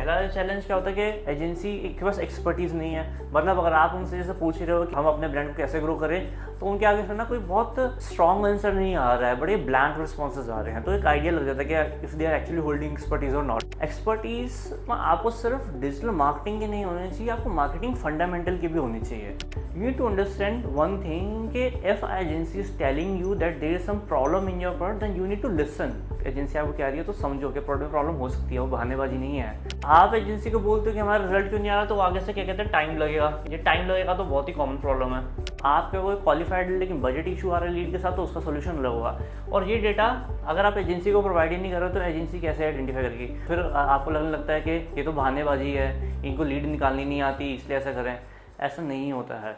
पहला चैलेंज क्या होता है कि एजेंसी के पास एक्सपर्टीज़ नहीं है। मतलब अगर आप उनसे जैसे पूछ रहे हो कि हम अपने ब्रांड को कैसे ग्रो करें, तो उनके आगे से ना कोई बहुत स्ट्रॉन्ग आंसर नहीं आ रहा है, बड़े ब्लैंक रिस्पॉन्सेज आ रहे हैं। तो एक आइडिया लग जाता है कि if they are actually holding expertise और नॉट। एक्सपर्टीज आपको सिर्फ डिजिटल मार्केटिंग की नहीं होनी चाहिए, आपको मार्केटिंग फंडामेंटल की भी होनी चाहिए। You need to understand one thing कि if agency is telling you that there is some problem in your product, then you need to listen. Agency आपको कह रही है तो समझो कि प्रोडक्ट में प्रॉब्लम हो सकती है, वो बहानेबाजी नहीं है। आप एजेंसी को बोलते हो कि हमारा रिजल्ट क्यों नहीं आ रहा, तो आगे से क्या कहते हैं टाइम लगेगा। ये टाइम लगेगा तो बहुत ही कॉमन प्रॉब्लम है। आपके कोई क्वालिफाइड लेकिन बजट इशू आ रहा है लीड के साथ, तो उसका सोल्यूशन अलग होगा। और ये डेटा अगर आप एजेंसी को प्रोवाइड ही नहीं कर रहे हो तो एजेंसी कैसे आइडेंटिफाई करेगी? फिर आपको लगने लगता है कि ये तो बहानेबाजी है, इनको लीड निकालनी नहीं आती इसलिए ऐसा करें। ऐसा नहीं होता है।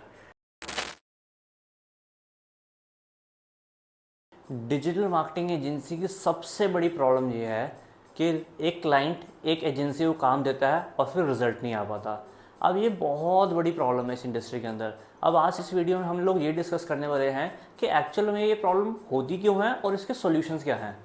डिजिटल मार्केटिंग एजेंसी की सबसे बड़ी प्रॉब्लम ये है कि एक क्लाइंट एक एजेंसी को काम देता है और फिर रिजल्ट नहीं आ पाता। अब ये बहुत बड़ी प्रॉब्लम है इस इंडस्ट्री के अंदर। अब आज इस वीडियो में हम लोग ये डिस्कस करने वाले हैं कि एक्चुअल में ये प्रॉब्लम होती क्यों है और इसके सॉल्यूशंस क्या हैं।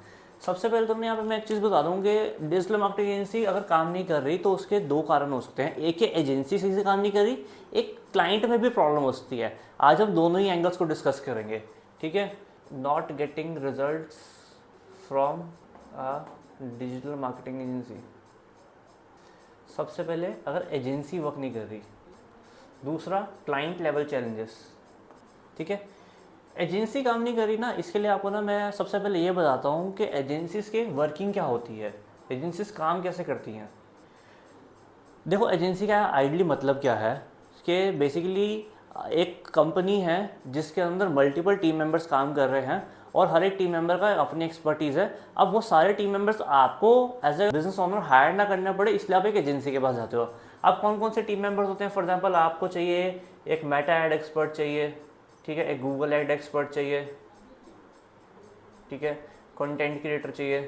सबसे पहले तो मैं यहाँ पे मैं एक चीज़ बता दूँ कि डिजिटल मार्केटिंग एजेंसी अगर काम नहीं कर रही तो उसके दो कारण हो सकते हैं। एक है एजेंसी सही से काम नहीं कर रही, एक क्लाइंट में भी प्रॉब्लम हो सकती है। आज हम दोनों ही एंगल्स को डिस्कस करेंगे, ठीक है। Not getting results from a digital marketing agency. सबसे पहले अगर एजेंसी वर्क नहीं कर रही। दूसरा क्लाइंट लेवल चैलेंजेस, ठीक है। एजेंसी काम नहीं कर रही ना, इसके लिए आपको ना मैं सबसे पहले ये बताता हूँ कि एजेंसीज के वर्किंग क्या होती है, एजेंसीज काम कैसे करती हैं। देखो एजेंसी का आइडली मतलब क्या है कि बेसिकली एक कंपनी है जिसके अंदर मल्टीपल टीम मेंबर्स काम कर रहे हैं और हर एक टीम मेंबर का अपनी एक्सपर्टीज़ है। अब वो सारे टीम मेंबर्स आपको as a business owner hire ना करना पड़े, इसलिए आप एक एजेंसी के पास जाते हो। अब कौन कौन से टीम मेंबर्स होते हैं? फॉर एग्जांपल आपको चाहिए एक मेटा एड एक्सपर्ट चाहिए, ठीक है, एक गूगल एड एक्सपर्ट चाहिए, ठीक है, कंटेंट क्रिएटर चाहिए,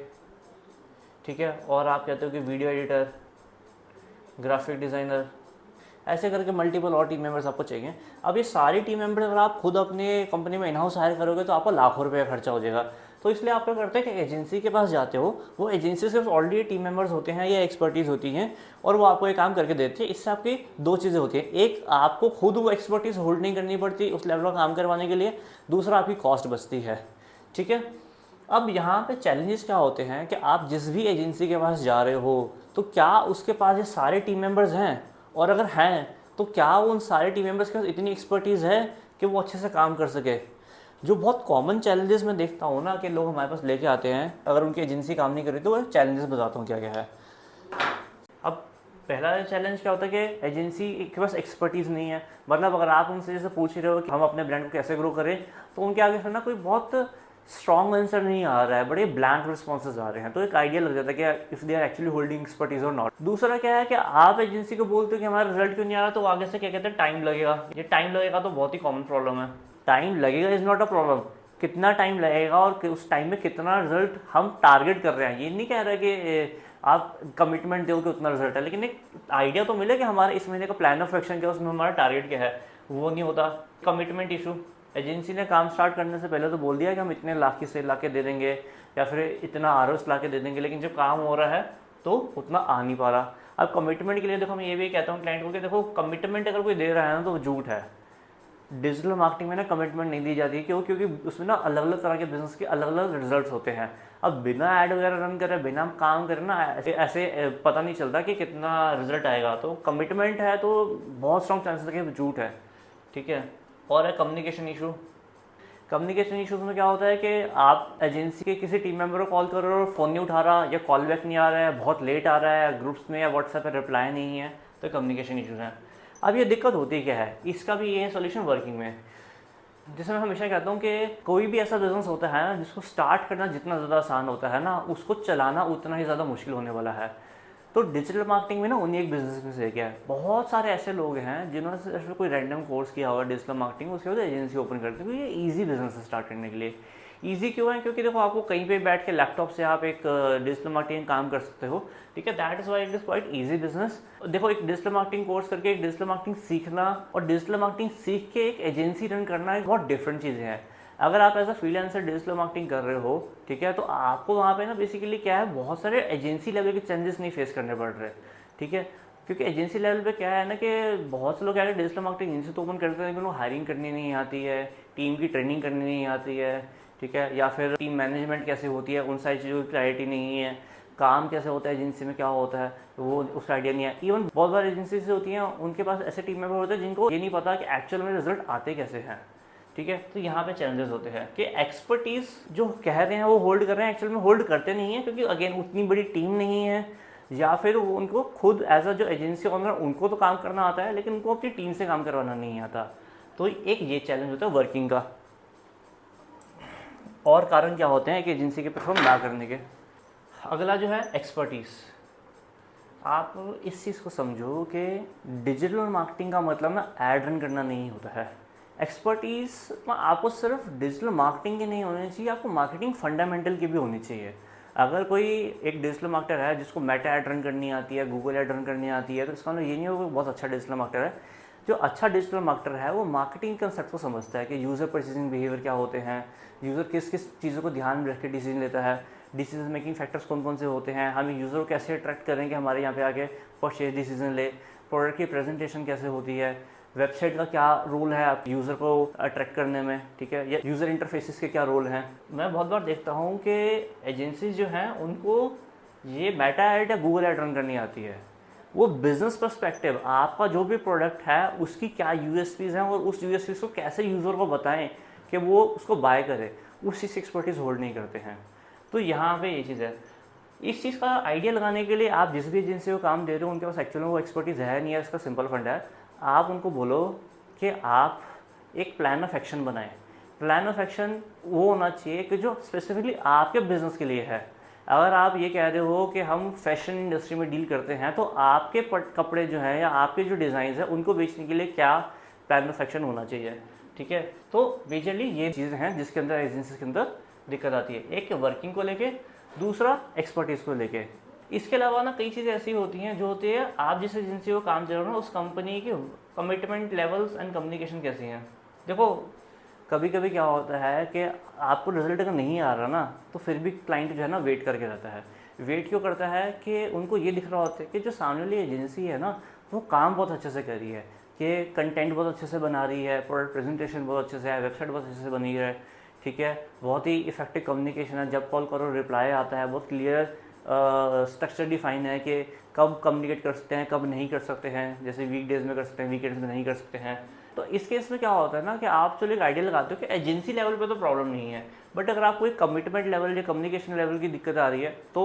ठीक है, और आप कहते हो कि वीडियो एडिटर, ग्राफिक डिज़ाइनर, ऐसे करके मल्टीपल और टीम मेंबर्स आपको चाहिए। अब ये सारी टीम मेंबर्स अगर आप खुद अपने कंपनी में इन हाउस हायर करोगे तो आपको लाखों रुपये का खर्चा हो जाएगा। तो इसलिए आप क्या करते हैं कि एजेंसी के पास जाते हो, वो एजेंसी से ऑलरेडी टीम मेंबर्स होते हैं या एक्सपर्टीज़ होती हैं और वो आपको ये काम करके देते हैं। इससे आपकी दो चीज़ें होती हैं, एक आपको खुद वो एक्सपर्टीज़ होल्ड नहीं करनी पड़ती उस लेवल का काम करवाने के लिए, दूसरा आपकी कॉस्ट बचती है, ठीक है। अब यहाँ पे चैलेंजेस क्या होते हैं कि आप जिस भी एजेंसी के पास जा रहे हो तो क्या उसके पास ये सारे टीम मेंबर्स हैं, और अगर हैं तो क्या उन सारे टीम मेंबर्स के पास इतनी एक्सपर्टीज़ है कि वो अच्छे से काम कर सके। जो बहुत कॉमन चैलेंजेस मैं देखता हूँ ना कि लोग हमारे पास लेके आते हैं अगर उनकी एजेंसी काम नहीं कर रही, तो वो चैलेंजेस बताता हूँ क्या क्या है। अब पहला चैलेंज क्या होता है कि एजेंसी के पास एक्सपर्टीज़ नहीं है। मतलब अगर आप उनसे जैसे पूछ रहे हो कि हम अपने ब्रांड को कैसे ग्रो करें, तो उनके आगे से ना कोई बहुत स्ट्रॉन्ग आंसर नहीं आ रहा है, बड़े ब्लैंक रिस्पॉन्सेज आ रहे हैं। तो एक आइडिया लग जाता है कि if they are actually holding expertise और नॉट। दूसरा क्या है कि आप एजेंसी को बोलते हो कि हमारा रिजल्ट क्यों नहीं आ रहा, तो आगे से क्या कहते हैं टाइम लगेगा। ये टाइम लगेगा तो बहुत ही कॉमन प्रॉब्लम है। टाइम लगेगा इज़ नॉट अ प्रॉब्लम, कितना टाइम लगेगा और उस टाइम में कितना रिजल्ट हम टारगेट कर रहे हैं। ये नहीं कह रहा कि आप कमिटमेंट दो कि उतना रिजल्ट है, लेकिन एक आइडिया तो मिले कि हमारे इस महीने का प्लान ऑफ एक्शन क्या है, उसमें हमारा टारगेट क्या है। वो नहीं होता। कमिटमेंट इशू, एजेंसी ने काम स्टार्ट करने से पहले तो बोल दिया कि हम इतने लाख की सेल ला के दे देंगे या फिर इतना आरओएस ला के दे देंगे, लेकिन जब काम हो रहा है तो उतना आ नहीं पा रहा। अब कमिटमेंट के लिए देखो मैं ये भी कहता हूँ क्लाइंट को कि देखो कमिटमेंट अगर कोई दे रहा है ना तो वो झूठ है। डिजिटल मार्केटिंग में ना कमिटमेंट नहीं दी जाती, क्यों? क्योंकि उसमें ना अलग अलग तरह के बिजनेस के अलग अलग रिजल्ट्स होते हैं। अब बिना ऐड वगैरह रन करे, बिना काम करे ना ऐसे पता नहीं चलता कि कितना रिजल्ट आएगा। तो कमिटमेंट है तो बहुत स्ट्रॉन्ग चांसेस है कि झूठ है, ठीक है। और है कम्युनिकेशन इशू। कम्युनिकेशन इशूज़ में क्या होता है कि आप एजेंसी के किसी टीम मेंबर को कॉल कर रहे हो और फ़ोन नहीं उठा रहा, या कॉल बैक नहीं आ रहा है, बहुत लेट आ रहा है, ग्रुप्स में या व्हाट्सएप पर रिप्लाई नहीं है, तो कम्युनिकेशन इशूज़ हैं। अब ये दिक्कत होती क्या है, इसका भी ये है सोल्यूशन वर्किंग में। जैसे मैं हमेशा कहता हूँ कि कोई भी ऐसा बिजनेस होता है ना जिसको स्टार्ट करना जितना ज़्यादा आसान होता है ना, उसको चलाना उतना ही ज़्यादा मुश्किल होने वाला है। तो डिजिटल मार्केटिंग में ना उन्हीं एक बिजनेस में से क्या है, बहुत सारे ऐसे लोग हैं जिन्होंने सिर्फ कोई रैंडम कोर्स किया हुआ डिजिटल मार्केटिंग, उसके बाद एजेंसी ओपन करते हैं। क्योंकि ये ईजी बिजनेस है स्टार्ट करने के लिए। ईजी क्यों है? क्योंकि देखो आपको कहीं पे बैठ के लैपटॉप से आप एक डिजिटल मार्केटिंग काम कर सकते हो, ठीक है। That is why it is quite easy business. देखो एक डिजिटल मार्केटिंग कोर्स करके एक डिजिटल मार्केटिंग सीखना और डिजिटल मार्केटिंग सीख के एक एजेंसी रन करना एक बहुत डिफरेंट चीज़ें हैं। अगर आप as a freelancer digital marketing कर रहे हो, ठीक है, तो आपको वहाँ पे ना बेसिकली क्या है, बहुत सारे एजेंसी लेवल के चेंजेस नहीं फेस करने पड़ रहे। ठीक है। क्योंकि एजेंसी लेवल पे क्या है ना कि बहुत से लोग क्या है, डिजिटल मार्केटिंग एजेंसी तो ओपन करते हैं लेकिन उनको हायरिंग करनी नहीं आती है, टीम की ट्रेनिंग करनी नहीं आती है, ठीक है, या फिर टीम मैनेजमेंट कैसे होती है उन सारी चीज़ों की क्लैरिटी नहीं है, काम कैसे होता है एजेंसी में क्या होता है वो उसका आइडिया नहीं है। इवन बहुत बार एजेंसी से होती हैं उनके पास ऐसे टीम मेंबर होते हैं जिनको ये नहीं पता कि एक्चुअल में रिजल्ट आते कैसे हैं, ठीक है। तो यहाँ पे चैलेंजेस होते हैं कि एक्सपर्टीज जो कह रहे हैं वो होल्ड कर रहे हैं, एक्चुअल में होल्ड करते नहीं है, क्योंकि अगेन उतनी बड़ी टीम नहीं है, या फिर उनको खुद एज अ जो एजेंसी ओनर उनको तो काम करना आता है लेकिन उनको अपनी टीम से काम करवाना नहीं आता। तो एक ये चैलेंज होता है वर्किंग का। और कारण क्या होते हैं एक एजेंसी के परफॉर्म ना करने के। अगला जो है एक्सपर्टीज़। आप इस चीज़ को समझो कि डिजिटल मार्केटिंग का मतलब ना ऐड रन करना नहीं होता है। एक्सपर्टीज़ आपको सिर्फ डिजिटल मार्केटिंग की नहीं होनी चाहिए, आपको मार्केटिंग फंडामेंटल की भी होनी चाहिए। अगर कोई एक डिजिटल मार्केटर है जिसको मेटा ऐड रन करनी आती है, गूगल ऐड रन करनी आती है, तो इसका मतलब ये नहीं होगा बहुत अच्छा डिजिटल मार्केटर है। जो अच्छा डिजिटल मार्केटर है वो मार्केटिंग कंसेप्ट को समझता है कि यूज़र परचेजिंग बिहेवियर क्या होते हैं, यूज़र किस किस चीज़ों को ध्यान में रख के डिसीजन लेता है, डिसीजन मेकिंग फैक्टर्स कौन कौन से होते हैं, हम यूज़र को कैसे अट्रैक्ट करें कि हमारे यहाँ पे आके परचेज डिसीजन ले, प्रोडक्ट की प्रेजेंटेशन कैसे होती है, वेबसाइट का क्या रोल है आप यूज़र को अट्रैक्ट करने में, ठीक है, या यूज़र इंटरफेसेस के क्या रोल हैं। मैं बहुत बार देखता हूँ कि एजेंसीज जो हैं उनको ये मेटा ऐड या गूगल ऐड रन करनी आती है। वो बिजनेस पर्सपेक्टिव आपका जो भी प्रोडक्ट है उसकी क्या यूएसपीज हैं और उस यूएसपीज को कैसे यूज़र को बताएं कि वो उसको बाय करे, उस चीज़ की एक्सपर्टीज होल्ड नहीं करते हैं। तो यहाँ पे ये चीज़ है। इस चीज़ का आइडिया लगाने के लिए आप जिस भी एजेंसी को काम दे रहे हो उनके पास एक्चुअली वो एक्सपर्टीज़ है नहीं है, इसका सिंपल फंड है। आप उनको बोलो कि आप एक प्लान ऑफ एक्शन बनाएं। प्लान ऑफ एक्शन वो होना चाहिए कि जो स्पेसिफिकली आपके बिजनेस के लिए है। अगर आप ये कह रहे हो कि हम फैशन इंडस्ट्री में डील करते हैं तो आपके कपड़े जो हैं या आपके जो डिज़ाइन है उनको बेचने के लिए क्या प्लान ऑफ एक्शन होना चाहिए, ठीक है। तो मेजरली ये चीज़ें हैं जिसके अंदर एजेंसी के अंदर दिक्कत आती है, एक वर्किंग को लेके, दूसरा एक्सपर्टीज़ को लेके। इसके अलावा ना कई चीज़ें ऐसी होती हैं जो होती है आप जिस एजेंसी को काम दे रहे हो ना उस कंपनी की कमिटमेंट लेवल्स एंड कम्युनिकेशन कैसी हैं। देखो कभी कभी क्या होता है कि आपको रिजल्ट अगर नहीं आ रहा ना तो फिर भी क्लाइंट जो है ना वेट करके रहता है। वेट क्यों करता है कि उनको ये दिख रहा होता है कि जो सामने वाली एजेंसी है ना वो काम बहुत अच्छे से कर रही है, कि कंटेंट बहुत अच्छे से बना रही है, प्रोडक्ट प्रेजेंटेशन बहुत अच्छे से है, वेबसाइट बहुत अच्छे से बनी है, ठीक है, बहुत ही इफेक्टिव कम्युनिकेशन है, जब कॉल करो रिप्लाई आता है, बहुत क्लियर स्ट्रक्चर डिफाइन है कि कब कम्युनिकेट कर सकते हैं कब नहीं कर सकते हैं, जैसे वीकडेज में कर सकते हैं वीकेंड्स में नहीं कर सकते हैं। तो इस केस में क्या होता है ना कि आप चलो एक आइडिया लगाते हो कि एजेंसी लेवल पे तो प्रॉब्लम नहीं है, बट अगर आपको एक कमिटमेंट लेवल या कम्युनिकेशन लेवल की दिक्कत आ रही है तो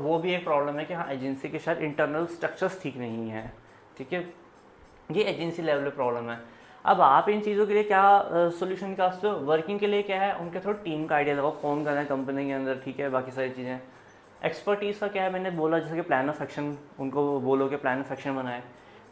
वो भी एक प्रॉब्लम है कि हाँ एजेंसी के शायद इंटरनल स्ट्रक्चर्स ठीक नहीं है, ठीक है, ये एजेंसी लेवल पे प्रॉब्लम है। अब आप इन चीज़ों के लिए क्या सोल्यूशन निकालते हो। वर्किंग के लिए क्या है उनके थोड़ा टीम का आइडिया लगाओ, कौन करना है कंपनी के अंदर, ठीक है, बाकी सारी चीज़ें। एक्सपर्टीज़ का क्या है मैंने बोला जैसे कि प्लान ऑफ एक्शन, उनको बोलो कि प्लान ऑफ एक्शन बनाए।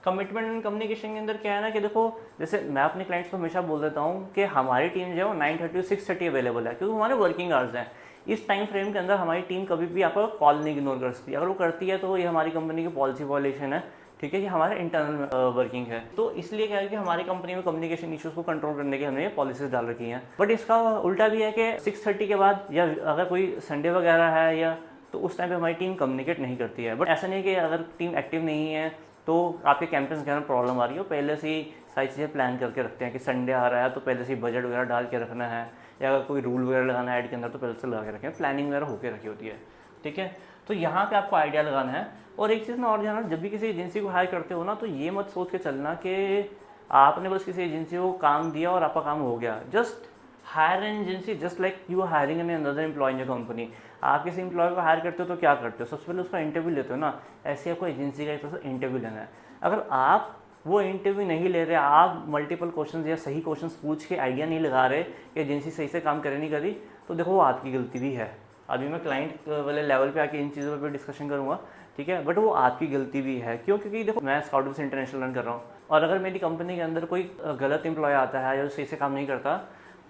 कमिटमेंट एंड कम्युनिकेशन के अंदर क्या है ना कि देखो जैसे मैं अपने क्लाइंट्स को हमेशा बोल देता हूँ कि हमारी टीम जो है 9:30 से 6:30 अवेलेबल है, क्योंकि हमारे वर्किंग आवर्स हैं। इस टाइम फ्रेम के अंदर हमारी टीम कभी भी आपका कॉल नहीं इग्नोर कर सकती, अगर वो करती है तो ये हमारी कंपनी की पॉलिसी वॉयलेशन है, ठीक है, ये हमारे इंटरनल वर्किंग है। तो इसलिए क्या है कि हमारी कंपनी में कम्युनिकेशन इश्यूज को कंट्रोल करने के हमने पॉलिसीज डाल रखी हैं। बट इसका उल्टा भी है कि 6:30 के बाद या अगर कोई संडे वगैरह है या तो उस टाइम पे हमारी टीम कम्युनिकेट नहीं करती है। बट ऐसा नहीं कि अगर टीम एक्टिव नहीं है तो आपके कैंपस के अंदर प्रॉब्लम आ रही हो, पहले से ही सारी चीज़ें प्लान करके रखते हैं कि संडे आ रहा है तो पहले से ही बजट वगैरह डाल के रखना है, या अगर कोई रूल वगैरह लगाना है ऐड के अंदर तो पहले से लगा के रखें, प्लानिंग वगैरह होकर रखी होती है, ठीक है। तो यहाँ पे आपको आइडिया लगाना है। और एक चीज़ ना और ध्यान, जब भी किसी एजेंसी को हायर करते हो ना तो ये मत सोच के चलना कि आपने बस किसी एजेंसी को काम दिया और आपका काम हो गया। Just hire an agency just like you are hiring an another employee in your company. आप किसी एम्प्लॉय को हायर करते हो तो क्या करते हो, सबसे पहले उसका इंटरव्यू लेते हो ना, ऐसे आपको एजेंसी का एक तरह से इंटरव्यू लेना है। अगर आप वो इंटरव्यू नहीं ले रहे, आप मल्टीपल क्वेश्चंस या सही क्वेश्चंस पूछ के आइडिया नहीं लगा रहे कि एजेंसी सही से काम करे नहीं करी, तो देखो वो आपकी गलती भी है। अभी मैं क्लाइंट वाले लेवल पे आके इन चीज़ों पे डिस्कशन करूँगा, ठीक है, बट वो आपकी गलती भी है। क्यों? क्योंकि देखो मैं स्काउट से इंटरनेशनल रन कर रहा हूँ और अगर मेरी कंपनी के अंदर कोई गलत एम्प्लॉय आता है या सही से काम नहीं करता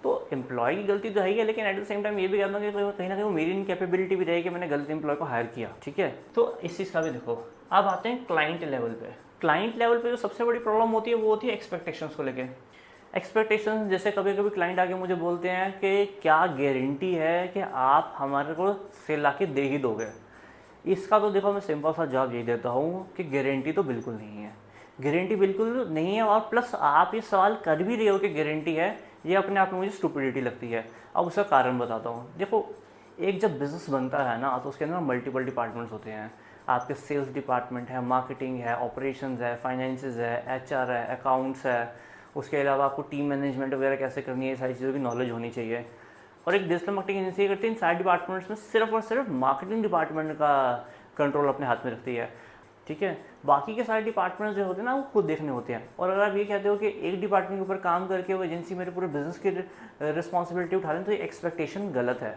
तो एम्प्लॉय की गलती तो है ही, लेकिन एट द सेम टाइम ये भी कहता हूँ कि कहीं ना कहीं वो मेरी इनकैपेबिलिटी भी रही कि मैंने गलत एम्प्लॉय को हायर किया, ठीक है। तो इस चीज़ का भी देखो। अब आते हैं क्लाइंट लेवल पे। क्लाइंट लेवल पे जो सबसे बड़ी प्रॉब्लम होती है वो होती है एक्सपेक्टेशंस को लेके। एक्सपेक्टेशंस जैसे कभी कभी क्लाइंट आके मुझे बोलते हैं कि क्या गारंटी है कि आप हमारे को सेल ला के दे ही दोगे। इसका तो देखो मैं सिंपल सा जवाब यही देता हूँ कि गारंटी तो बिल्कुल नहीं है, गारंटी बिल्कुल नहीं है। और प्लस आप ये सवाल कर भी रहे हो कि गारंटी है, ये अपने आप में मुझे स्टुपिडिटी लगती है। अब उसका कारण बताता हूँ। देखो, एक जब बिज़नेस बनता है ना, तो उसके अंदर मल्टीपल डिपार्टमेंट्स होते हैं। आपके सेल्स डिपार्टमेंट है, मार्केटिंग है, ऑपरेशंस है, फाइनेंसेस है, एचआर है, अकाउंट्स है। उसके अलावा आपको टीम मैनेजमेंट वगैरह कैसे करनी है, ये सारी चीज़ों की नॉलेज होनी चाहिए। और एक डिजिटल मार्केटिंग एजेंसी करती है इन सारे डिपार्टमेंट्स में सिर्फ और सिर्फ मार्केटिंग डिपार्टमेंट का कंट्रोल अपने हाथ में रखती है, ठीक है। बाकी के सारे डिपार्टमेंट्स जो होते हैं ना, वो खुद देखने होते हैं। और अगर आप ये कहते हो कि एक डिपार्टमेंट के ऊपर काम करके वो एजेंसी मेरे पूरे बिजनेस की रिस्पॉन्सिबिलिटी उठा लें, तो ये एक्सपेक्टेशन गलत है।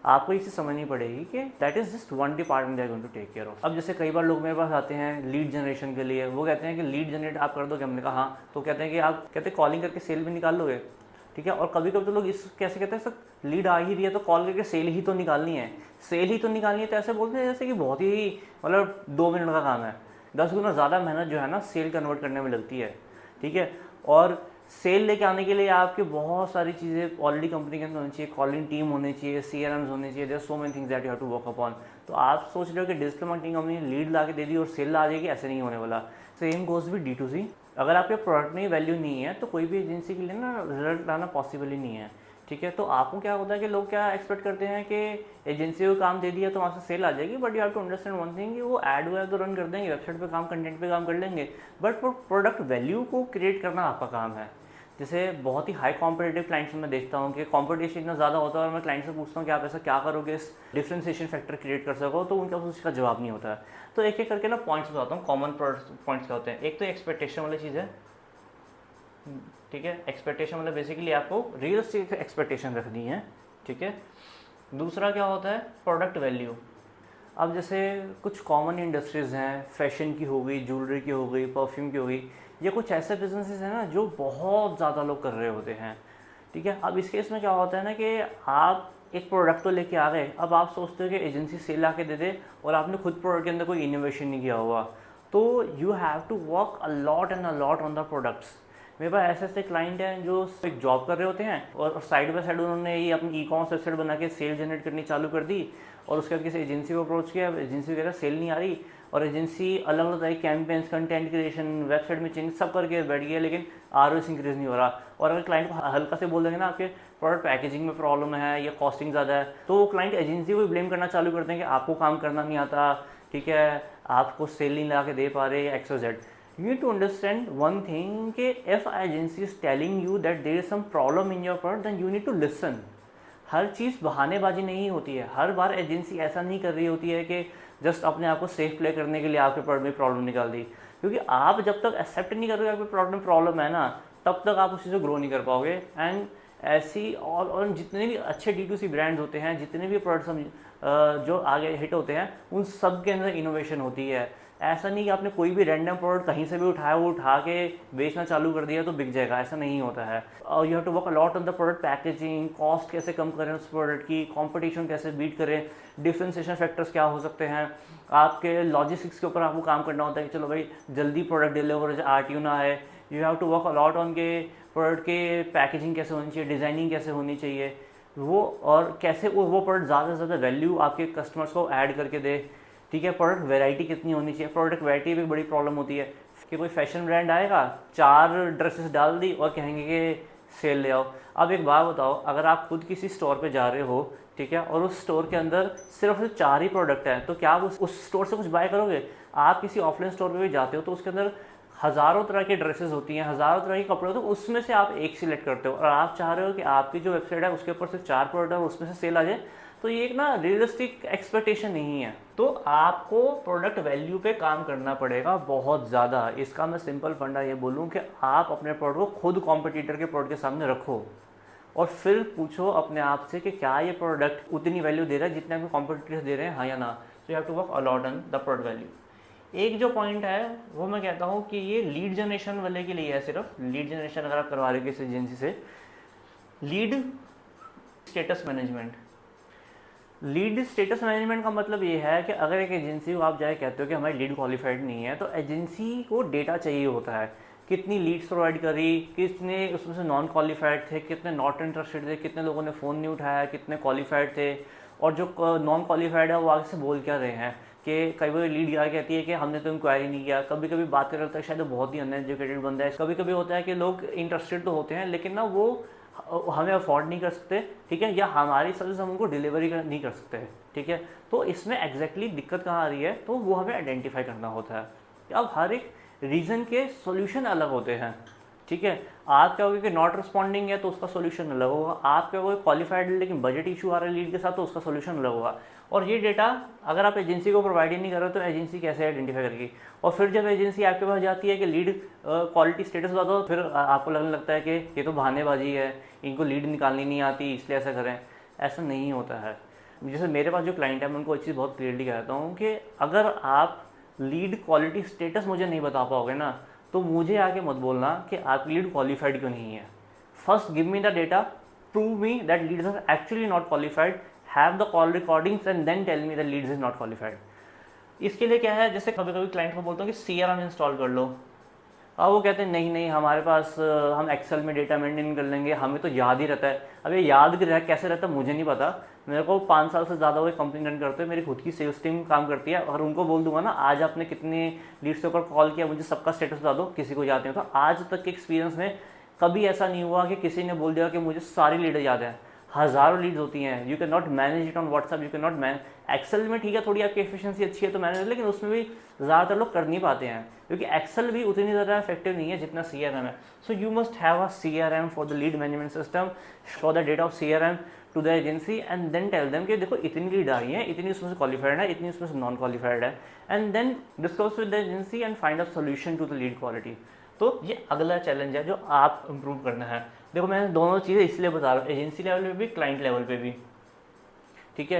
आपको इसे समझनी पड़ेगी कि that is just one department they are going to take care of. अब जैसे कई बार लोग मेरे पास आते हैं लीड जनरेशन के लिए, वो कहते हैं कि लीड जनरेट आप कर दोगे। हमने कहा हाँ, तो कहते हैं कि आप कहते हैं कॉलिंग करके सेल भी निकाल लोगे, ठीक है। और कभी कभी तो लोग इस कैसे कहते हैं, सर लीड आ ही रही है तो कॉल करके सेल ही तो निकालनी है, सेल ही तो निकालनी है। तो ऐसे बोलते हैं जैसे कि बहुत ही मतलब 2 मिनट का काम है। 10 गुना ज़्यादा मेहनत जो है ना सेल कन्वर्ट करने में लगती है, ठीक है। और सेल लेके आने के लिए आपके बहुत सारी चीज़ें ऑलरेडी कंपनी के अंदर होनी चाहिए, कॉलिंग टीम होनी चाहिए, CRMs होने चाहिए, there so many things that you have to work upon. तो आप सोच रहे हो कि डिजिटल मार्केटिंग कंपनी लीड ला के दे दी और सेल ला जाएगी, ऐसे नहीं होने वाला। सेम गोज भी D2C। अगर आपके प्रोडक्ट में वैल्यू नहीं है तो कोई भी एजेंसी के लिए ना रिजल्ट लाना पॉसिबल ही नहीं है, ठीक है। तो आपको क्या होता है कि लोग क्या एक्सपेक्ट करते हैं कि एजेंसी को काम दे दिया तो वहाँ से सेल आ जाएगी। But you have to understand one thing कि वो ऐड वगैरह तो रन कर देंगे, वेबसाइट पे काम, कंटेंट पे काम कर लेंगे, बट प्रोडक्ट वैल्यू को क्रिएट करना आपका काम है। जैसे बहुत ही हाई कॉम्पिटेटिव क्लाइंट्स में देखता हूँ कि कॉम्पिटिशन इतना ज़्यादा होता है, और मैं क्लाइंट से पूछता हूँ कि आप ऐसा क्या करोगे इस डिफ्रेंसिएशन फैक्टर क्रिएट कर सको, तो उनके पास उसका जवाब नहीं होता है। तो एक एक करके ना पॉइंट्स बताता हूँ, कॉमन पॉइंट्स क्या होते हैं। एक तो एक्सपेक्टेशन वाली चीज़ है, ठीक है। एक्सपेक्टेशन मतलब बेसिकली आपको रियलिस्टिक एक्सपेक्टेशन रखनी है, ठीक है। दूसरा क्या होता है, प्रोडक्ट वैल्यू। अब जैसे कुछ कॉमन इंडस्ट्रीज़ हैं, फैशन की हो गई, ज्वेलरी की हो गई, परफ्यूम की हो गई, ये कुछ ऐसे बिजनेसेस हैं ना जो बहुत ज़्यादा लोग कर रहे होते हैं, ठीक है। अब इस केस में क्या होता है ना कि आप एक प्रोडक्ट तो लेके आ गए, अब आप सोचते हो कि एजेंसी सेल ला के दे दे, और आपने खुद प्रोडक्ट के अंदर कोई इनोवेशन नहीं किया हुआ, तो you have to work a lot and a lot on the products. मेरे पास ऐसे ऐसे क्लाइंट हैं जो एक जॉब कर रहे होते हैं और साइड बाय साइड उन्होंने ये अपनी ई-कॉमर्स वेबसाइट बना के सेल जनरेट करनी चालू कर दी, और उसके बाद किसी एजेंसी को अप्रोच किया, एजेंसी वगैरह सेल नहीं आ रही, और एजेंसी अलग अलग तरह के कैंपेन्स, कंटेंट क्रिएशन, वेबसाइट में चेंज सब करके बैठ गया, लेकिन ROI इंक्रीज नहीं हो रहा। और अगर क्लाइंट को हल्का से बोल देंगे ना आपके प्रोडक्ट पैकेजिंग में प्रॉब्लम है या कॉस्टिंग ज़्यादा है, तो वो क्लाइंट एजेंसी को ब्लेम करना चालू करते हैं कि आपको काम करना नहीं आता, ठीक है, आपको सेल नहीं ला के दे पा रहे, XYZ। You need to understand one thing कि if agency is telling you that there is some problem in your product, then you need to listen। हर चीज़ बहानेबाजी नहीं होती है, हर बार एजेंसी ऐसा नहीं कर रही होती है कि जस्ट अपने आप को सेफ प्ले करने के लिए आपके प्रोडक्ट में प्रॉब्लम निकाल दी। क्योंकि आप जब तक एक्सेप्ट नहीं करोगे आपके प्रोडक्ट में प्रॉब्लम है ना, तब तक आप उसी से ग्रो नहीं कर पाओगे। एंड ऐसी और जितने भी अच्छे D2C ब्रांड्स होते हैं, जितने भी प्रोडक्ट्स हम जो आगे हिट होते हैं, उन सब के अंदर इनोवेशन होती है। ऐसा नहीं कि आपने कोई भी रैंडम प्रोडक्ट कहीं से भी उठाया, वो उठा के बेचना चालू कर दिया तो बिक जाएगा, ऐसा नहीं होता है। और you have to work a lot on the product packaging, cost कैसे कम करें उस प्रोडक्ट की, कंपटीशन कैसे बीट करें, डिफरेंशिएशन फैक्टर्स क्या हो सकते हैं, आपके लॉजिस्टिक्स के ऊपर आपको काम करना होता है कि चलो भाई जल्दी प्रोडक्ट डिलीवर RTO ना आए। You have to work a lot on के प्रोडक्ट के पैकेजिंग कैसे होनी चाहिए, डिज़ाइनिंग कैसे होनी चाहिए, वो और कैसे वो प्रोडक्ट ज़्यादा से ज़्यादा वैल्यू आपके कस्टमर्स को ऐड करके दे, ठीक है। प्रोडक्ट वैरायटी कितनी होनी चाहिए, प्रोडक्ट वैरायटी भी बड़ी प्रॉब्लम होती है कि कोई फैशन ब्रांड आएगा, 4 ड्रेसेस डाल दी और कहेंगे कि सेल ले आओ। अब एक बात बताओ, अगर आप खुद किसी स्टोर पे जा रहे हो, ठीक है, और उस स्टोर के अंदर सिर्फ 4 ही प्रोडक्ट हैं, तो क्या आप उस स्टोर से कुछ बाय करोगे? आप किसी ऑफलाइन स्टोर पे भी जाते हो तो उसके अंदर हज़ारों तरह के ड्रेसेस होती हैं, हज़ारों तरह के कपड़े होते हैं, उसमें से आप एक सिलेक्ट करते हो, और आप चाह रहे हो कि आपकी जो वेबसाइट है उसके ऊपर सिर्फ 4 प्रोडक्ट है और उसमें से सेल आ जाए, तो ये एक ना रियलिस्टिक एक्सपेक्टेशन नहीं है। तो आपको प्रोडक्ट वैल्यू पे काम करना पड़ेगा बहुत ज़्यादा। इसका मैं सिंपल फंडा ये बोलूँ कि आप अपने प्रोडक्ट को खुद कॉम्पिटिटर के प्रोडक्ट के सामने रखो, और फिर पूछो अपने आप से कि क्या ये प्रोडक्ट उतनी वैल्यू दे रहा है जितने आपके कॉम्पिटिटर्स दे रहे हैं, हाँ या ना। So you have to work a lot on the product value. एक जो पॉइंट है वो मैं कहता हूँ कि ये लीड जनरेशन वाले के लिए है, सिर्फ लीड जनरेशन अगर आप करवा रहे हो किसी एजेंसी से। Lead status management, lead status management का मतलब ये है कि अगर एक एजेंसी को आप जाए कहते हो कि हमारी लीड क्वालिफाइड नहीं है, तो एजेंसी को डेटा चाहिए होता है, कितनी लीड्स प्रोवाइड करी, कितने उसमें से नॉन क्वालिफाइड थे, कितने नॉट इंटरेस्टेड थे, कितने लोगों ने फ़ोन नहीं उठाया, कितने क्वालिफाइड थे, और जो नॉन क्वालिफाइड है वो आगे से बोल क्या रहे हैं कि कई बार लीड आ कहती है कि हमने तो इंक्वायरी नहीं किया। कभी कभी बात कर रहा है शायद बहुत ही अनएजुकेटेड बंदा है। कभी कभी होता है कि लोग इंटरेस्टेड तो होते हैं लेकिन ना वो हमें अफोर्ड नहीं कर सकते, ठीक है, या हमारी सर्विस हम उनको डिलीवरी नहीं कर सकते, ठीक है। तो इसमें एग्जैक्टली दिक्कत कहाँ आ रही है, तो वो हमें आइडेंटिफाई करना होता है। अब हर एक रीज़न के सॉल्यूशन अलग होते हैं, ठीक है। आप क्या होगा कि नॉट रिस्पॉन्डिंग है तो उसका सोल्यूशन अलग होगा। आप क्या होगा क्वालिफाइड लेकिन बजट इशू आ रहा है लीड के साथ तो उसका सोल्यूशन अलग होगा। और ये डेटा अगर आप एजेंसी को प्रोवाइड ही नहीं कर रहे तो एजेंसी कैसे आइडेंटिफाई करेगी। और फिर जब एजेंसी आपके पास जाती है कि लीड क्वालिटी स्टेटस बता दो, फिर आपको लगने लगता है कि ये तो बहानेबाजी है, इनको लीड निकालनी नहीं आती इसलिए ऐसा करें। ऐसा नहीं होता है। जैसे मेरे पास जो क्लाइंट है मैं उनको एक चीज़ बहुत क्लियरली कहता हूँ कि अगर आप लीड क्वालिटी स्टेटस मुझे नहीं बता पाओगे ना तो मुझे आके मत बोलना कि आपकी लीड क्वालिफाइड क्यों नहीं है। First give me the data, prove me that leads are actually not qualified, have the call recordings and then tell me that leads is not qualified. इसके लिए क्या है, जैसे कभी कभी क्लाइंट को बोलता हूँ कि CRM इंस्टॉल कर लो। अब वो कहते हैं नहीं नहीं हमारे पास हम एक्सेल में डेटा मेंटेन कर लेंगे, हमें तो याद ही रहता है। अब ये याद कैसे रहता है मुझे नहीं पता। मेरे को 5 साल से ज़्यादा वो कंपनी रन करते हैं, मेरी खुद की सेल्स टीम काम करती है। और उनको बोल दूंगा ना आज आपने कितने लीड्स के ऊपर कॉल किया मुझे सबका स्टेटस बता दो, किसी को याद नहीं होता। आज तक के एक्सपीरियंस में कभी ऐसा नहीं हुआ कि किसी ने बोल दिया कि मुझे सारी लीड याद है। हज़ारों लीड्स होती हैं, you can not manage it on WhatsApp, you can not manage Excel में, ठीक है थोड़ी आपकी एफिशिएंसी अच्छी है तो मैनेज, लेकिन उसमें भी ज़्यादातर लोग कर नहीं पाते हैं क्योंकि एक्सेल भी उतनी ज़्यादा इफेक्टिव नहीं है जितना CRM है। So you must have a CRM for the lead management system, show the data of CRM to the agency and then tell them कि देखो इतनी लीड आ रही है, इतनी उसमें से क्वालिफाइड है, इतनी उसमें से नॉन क्वालिफाइड है, and then discuss with the agency and find a solution to the lead quality. तो ये अगला चैलेंज है जो आप इम्प्रूव करना है। देखो मैं दोनों चीज़ें इसलिए बता रहा हूँ, एजेंसी लेवल पे भी क्लाइंट लेवल पे भी, ठीक है,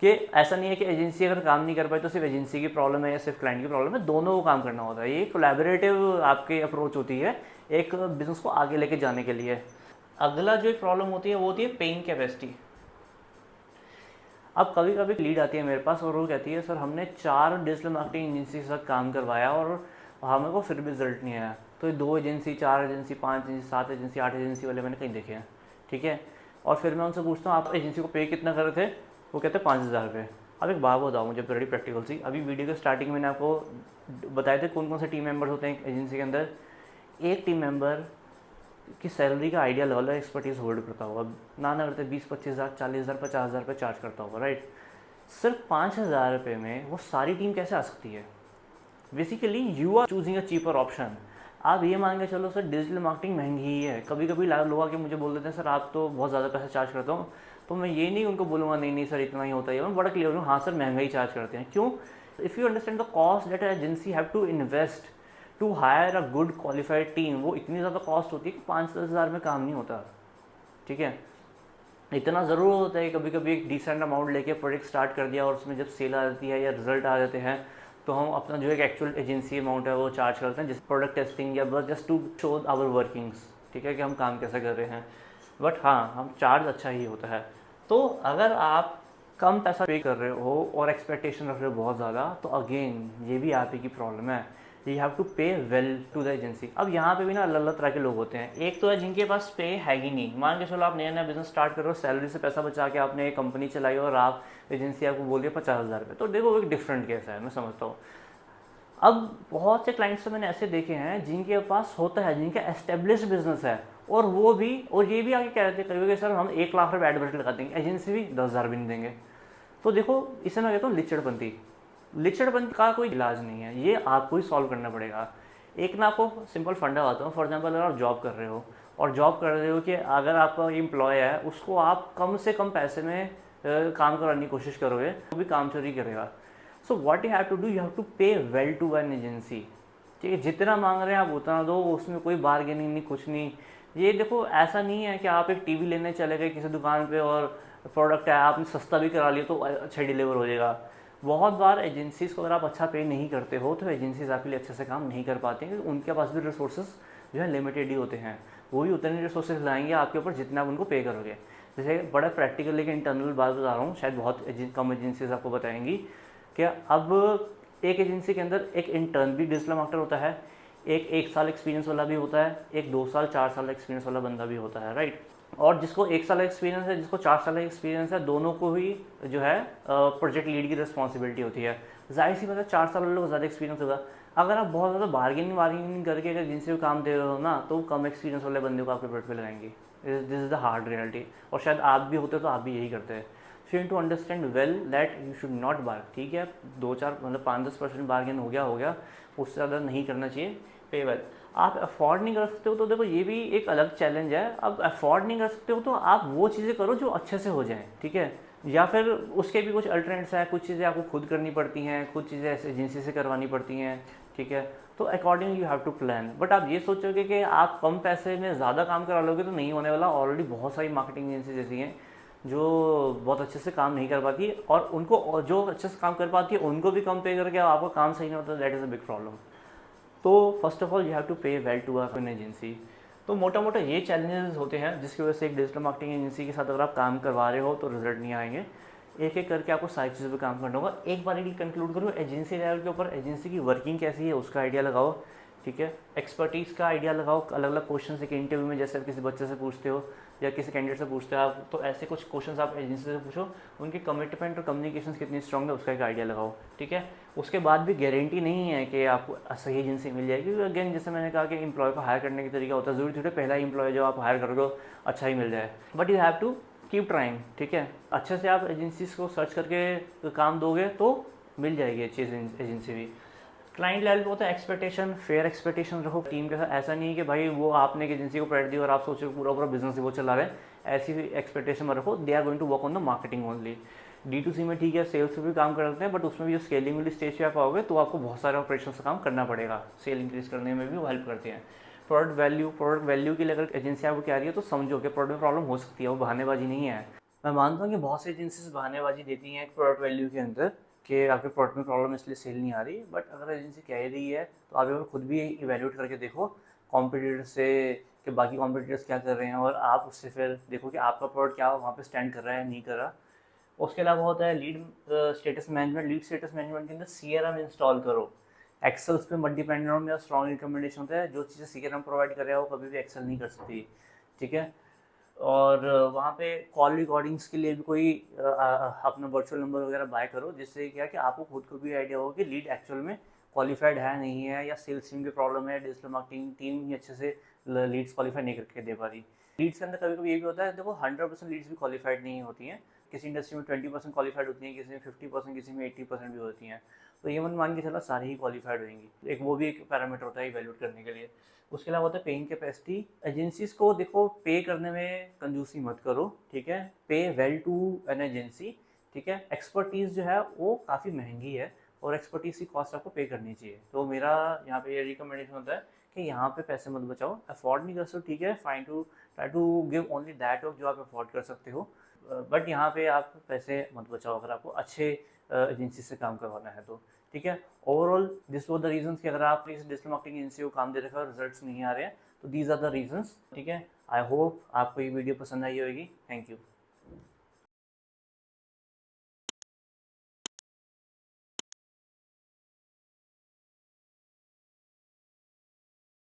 कि ऐसा नहीं है कि एजेंसी अगर काम नहीं कर पाए तो सिर्फ एजेंसी की प्रॉब्लम है या सिर्फ क्लाइंट की प्रॉब्लम है, दोनों को काम करना होता है। ये कोलैबोरेटिव आपकी अप्रोच होती है एक बिजनेस को आगे लेके जाने के लिए। अगला जो एक प्रॉब्लम होती है वो होती है पेइंग कैपेसिटी। अब कभी कभी लीड आती है मेरे पास और वो कहती है सर हमने 4 डिजिटल मार्केटिंग एजेंसी के साथ काम करवाया और हमें को फिर भी रिजल्ट नहीं आया। तो ये 2 agency, 4 agency, 5 agency, 7 agency, 8 agency वाले मैंने कहीं देखे हैं, ठीक है। और फिर मैं उनसे पूछता हूँ आप एजेंसी को पे कितना कर रहे थे, वो कहते हैं 5,000 रुपये। अब एक बात बताओ मुझे बड़ी प्रैक्टिकल सी, अभी वीडियो के स्टार्टिंग में मैंने आपको बताए थे कौन कौन से टीम मेंबर्स होते हैं एजेंसी के अंदर। एक टीम मेंबर की सैलरी का आइडिया लेवल है, एक्सपर्टीज होल्ड करता होगा, ना करते 20-25 हज़ार, 40,000 50,000 रुपये चार्ज करता होगा, राइट। सिर्फ 5,000 रुपये में वो सारी टीम कैसे आ सकती है। Basically you are choosing a cheaper option. आप ये मान के चलो सर डिजिटल मार्केटिंग महंगी ही है। कभी कभी लोग आके मुझे बोल देते हैं सर आप तो बहुत ज़्यादा पैसा चार्ज करते हो, तो मैं ये नहीं उनको बोलूँगा नहीं नहीं सर इतना ही होता है, मैं बड़ा क्लियर हूँ हाँ सर महंगा ही चार्ज करते हैं। क्यों? If you understand the cost that agency have to invest to hire a good qualified team, वो इतनी ज़्यादा कॉस्ट होती है कि 5-10 हज़ार में काम नहीं होता, ठीक है। इतना ज़रूर होता है कभी कभी एक डिसेंट अमाउंट लेके प्रोजेक्ट स्टार्ट कर दिया और उसमें जब सेल आ जाती है या रिजल्ट आ जाते हैं तो हम अपना जो एक एक्चुअल एजेंसी अमाउंट है वो चार्ज करते हैं जिस प्रोडक्ट टेस्टिंग या बस just to show our workings, ठीक है, कि हम काम कैसे कर रहे हैं। बट हाँ हम चार्ज अच्छा ही होता है। तो अगर आप कम पैसा पे कर रहे हो और एक्सपेक्टेशन रख रहे हो बहुत ज़्यादा तो अगेन ये भी आप ही की प्रॉब्लम है। You have to pay well to the agency. अब यहाँ पे भी ना अलग अलग तरह के लोग होते हैं। एक तो है जिनके पास पे है ही नहीं, मान के चलो आप नया नया बिजनेस स्टार्ट करो, सैलरी से पैसा बचा के आपने एक कंपनी चलाई और आप एजेंसी आपको बोल दिया 50,000 रुपये, तो देखो एक डिफरेंट केस है, मैं समझता हूँ। अब बहुत से क्लाइंट्स तो मैंने ऐसे देखे हैं जिनके पास होता है, जिनका एस्टेब्लिश बिजनेस है और वो भी और ये भी आगे कह रहे थे कभी सर हम 1 लाख रुपये एडवर्ट लगा देंगे, एजेंसी भी 10,000 भी नहीं देंगे। तो देखो इसे मैं कहता हूँ लिचड़पंथी का कोई इलाज नहीं है, ये आपको ही सॉल्व करना पड़ेगा। एक ना आपको सिंपल फंडा बताता हूँ। फॉर एग्जांपल अगर आप जॉब कर रहे हो और जॉब कर रहे हो कि अगर आपका एम्प्लॉय है उसको आप कम से कम पैसे में काम कराने की कोशिश करोगे तो भी काम चोरी करेगा। So what you have to do, you have to pay well to an agency, ठीक है। जितना मांग रहे हैं आप उतना दो, उसमें कोई बार्गेनिंग नहीं, कुछ नहीं। ये देखो ऐसा नहीं है कि आप एक टीवी लेने चले गए किसी दुकान पे और प्रोडक्ट है आपने सस्ता भी करा लिया तो अच्छा डिलीवर हो जाएगा। बहुत बार एजेंसीज़ को अगर आप अच्छा पे नहीं करते हो तो एजेंसीज़ आपके लिए अच्छे से काम नहीं कर पाते हैं क्योंकि उनके पास भी रिसोर्सेज जो है लिमिटेड ही होते हैं। वो भी उतने रिसोर्सेज लाएंगे आपके ऊपर जितना आप उनको पे करोगे। जैसे बड़ा प्रैक्टिकल लेकिन इंटरनल बात बता रहा हूँ, शायद बहुत कम एजेंसीज आपको बताएंगी कि अब एक एजेंसी के अंदर एक इंटर्न भी डिजिटल मार्केटर होता है, एक 1 साल एक्सपीरियंस वाला भी होता है, एक 2 साल 4 साल एक्सपीरियंस वाला बंदा भी होता है, राइट। और जिसको 1 साल एक्सपीरियंस है, जिसको 4 साल एक्सपीरियंस है, दोनों को ही जो है प्रोजेक्ट लीड की रिस्पॉन्सिबिलिटी होती है। जाहिर सी बात है 4 साल वाले लोग ज़्यादा एक्सपीरियंस होगा। अगर आप बहुत ज़्यादा बार्गेनिंग वार्गेनिंग करके अगर एजेंसी को काम दे रहे हो ना, तो कम एक्सपीरियंस वाले बंदे को आपके प्रोडक्ट पे लगाएंगे। This is the hard reality. और शायद आप भी होते तो आप भी यही करते हैं। So you to understand well that you should not bargain. ठीक है, 2-4 मतलब 5-10% बार्गेन हो गया, उससे ज़्यादा नहीं करना चाहिए। पे वेल। आप अफोर्ड नहीं कर सकते हो तो देखो ये भी एक अलग चैलेंज है। अब अफोर्ड नहीं कर सकते हो तो आप वो चीज़ें करो जो अच्छे से हो जाएं, ठीक है। या फिर उसके भी कुछ अल्टरनेट्स हैं, कुछ चीज़ें आपको खुद करनी पड़ती हैं, कुछ चीज़ें ऐसे एजेंसी से करवानी पड़ती हैं, ठीक है। तो according you have to plan. But आप ये सोचोगे कि आप कम पैसे में ज़्यादा काम करा लोगे तो नहीं होने वाला। ऑलरेडी बहुत सारी मार्केटिंग एजेंसी जैसी हैं जो बहुत अच्छे से काम नहीं कर पाती, और उनको जो अच्छे से काम कर पाती है उनको भी कम पे करके आपका काम सही नहीं होता। That is a big problem. तो first of all you have to pay well to an agency. तो मोटा मोटा ये चैलेंजेस होते हैं जिसकी वजह से एक डिजिटल मार्केटिंग एजेंसी के साथ अगर आप काम करवा रहे हो तो रिजल्ट नहीं आएंगे। एक एक करके आपको सारी चीज़ों पे काम करना होगा। एक बार कंक्लूड करो, एजेंसी लेवल के ऊपर एजेंसी की वर्किंग कैसी है उसका आइडिया लगाओ, ठीक है। एक्सपर्टीज़ का आइडिया लगाओ। अलग अलग क्वेश्चन एक इंटरव्यू में जैसे आप किसी बच्चे से पूछते हो या किसी कैंडिडेट से पूछते हो आप, तो ऐसे कुछ क्वेश्चंस आप एजेंसी से पूछो। उनकी कमिटमेंट और कम्युनिकेशन कितनी स्ट्रांग है उसका एक आइडिया लगाओ, ठीक है। उसके बाद भी गारंटी नहीं है कि आपको सही एजेंसी मिल जाएगी, क्योंकि अगेन जैसे मैंने कहा कि एम्प्लॉय को हायर करने का तरीका होता है। ज़रूरी थोड़ा पहला एम्प्लॉय जो आप हायर करोगे अच्छा ही मिल जाए, but you have to keep trying, ठीक है। अच्छे से आप एजेंसीज को सर्च करके काम दोगे तो मिल जाएगी अच्छी एजेंसी भी। क्लाइंट लेवल पे होता है एक्सपेक्टेशन, फेयर एक्सपेक्टेशन रखो टीम के साथ। ऐसा नहीं है कि भाई वो आपने एक एजेंसी को प्रोवाइड दी और आप सोचो पूरा पूरा बिजनेस वो चला रहे हैं, ऐसी एक्सपेक्टेशन में रखो। They are going to work on the marketing only. D2C में ठीक है, सेल्स पे भी काम करते हैं, बट उसमें भी जो स्केलिंग वाली स्टेज पे आप आओगे तो आपको बहुत सारे ऑपरेशन से काम करना पड़ेगा। सेल इंक्रीज करने में भी वो हेल्प करते हैं। प्रोडक्ट वैल्यू के लिए अगर एजेंसी आपको क्या रही है तो समझो कि प्रोडक्ट में प्रॉब्लम हो सकती है, वो बहानेबाजी नहीं है। मैं मानता हूँ कि बहुत सी एजेंसीज बहानेबाजी देती हैं प्रोडक्ट वैल्यू के अंदर कि आपके प्रोडक्ट में प्रॉब्लम इसलिए सेल नहीं आ रही, बट अगर एजेंसी कह रही है तो आप एक खुद भी इवेल्यूएट करके देखो कॉम्पिटिटर से कि बाकी कॉम्पिटिटर्स क्या कर रहे हैं, और आप उससे फिर देखो कि आपका प्रोडक्ट क्या वहाँ पे स्टैंड कर रहा है नहीं कर रहा। उसके अलावा होता है lead status management. Lead status management के अंदर CRM इंस्टॉल करो। एक्सेल्स पे मत डिपेंड रहो। मेरा स्ट्रॉन्ग रिकमेंडेशन होता है जो चीज़ें CRM प्रोवाइड कर रहा है वो कभी भी एक्सेल नहीं कर सकती, ठीक है। और वहाँ पे कॉल रिकॉर्डिंग्स के लिए भी कोई अपना वर्चुअल नंबर वगैरह बाय करो, जिससे क्या कि आपको खुद को भी आइडिया हो कि लीड एक्चुअल में क्वालिफाइड है नहीं है, या सेल्स टीम की प्रॉब्लम है, डिजिटल मार्केटिंग टीम ही अच्छे से लीड्स क्वालिफाई नहीं करके दे पा रही। लीड्स के अंदर कभी कभी ये भी होता है, देखो 100% लीड्स भी क्वालिफाइड नहीं होती हैं। किसी इंडस्ट्री में 20% क्वालिफाइड होती हैं, किसी में 50%, किसी में 80% भी होती हैं। तो ये मन मान के चला सारी ही क्वालिफाइड होंगी। एक वो भी एक पैरामीटर होता है इवैल्यूएट करने के लिए। उसके अलावा होता है पेइंग कैपेसिटी। एजेंसीज को देखो पे करने में कंजूसी मत करो, ठीक है। पे वेल टू एन एजेंसी, ठीक है। एक्सपर्टीज़ जो है वो काफ़ी महंगी है और एक्सपर्टीज़ की कॉस्ट आपको पे करनी चाहिए। तो मेरा यहाँ पे ये रिकमेंडेशन होता है कि यहाँ पे पैसे मत बचाओ। अफोर्ड नहीं कर सकते, ठीक है, fine to try to give only that work जो आप अफोर्ड कर सकते हो, बट यहाँ पे आप पैसे मत बचाओ अगर आपको अच्छे एजेंसी से काम करवाना है तो, ठीक है। Overall this were the reasons कि अगर आप इस डिजिटल मार्केटिंग एजेंसी को काम दे रखा है और रिजल्ट्स नहीं आ रहे हैं, तो दीज आर द रीजंस, ठीक है। आई होप आपको ये वीडियो पसंद आई होगी। Thank you.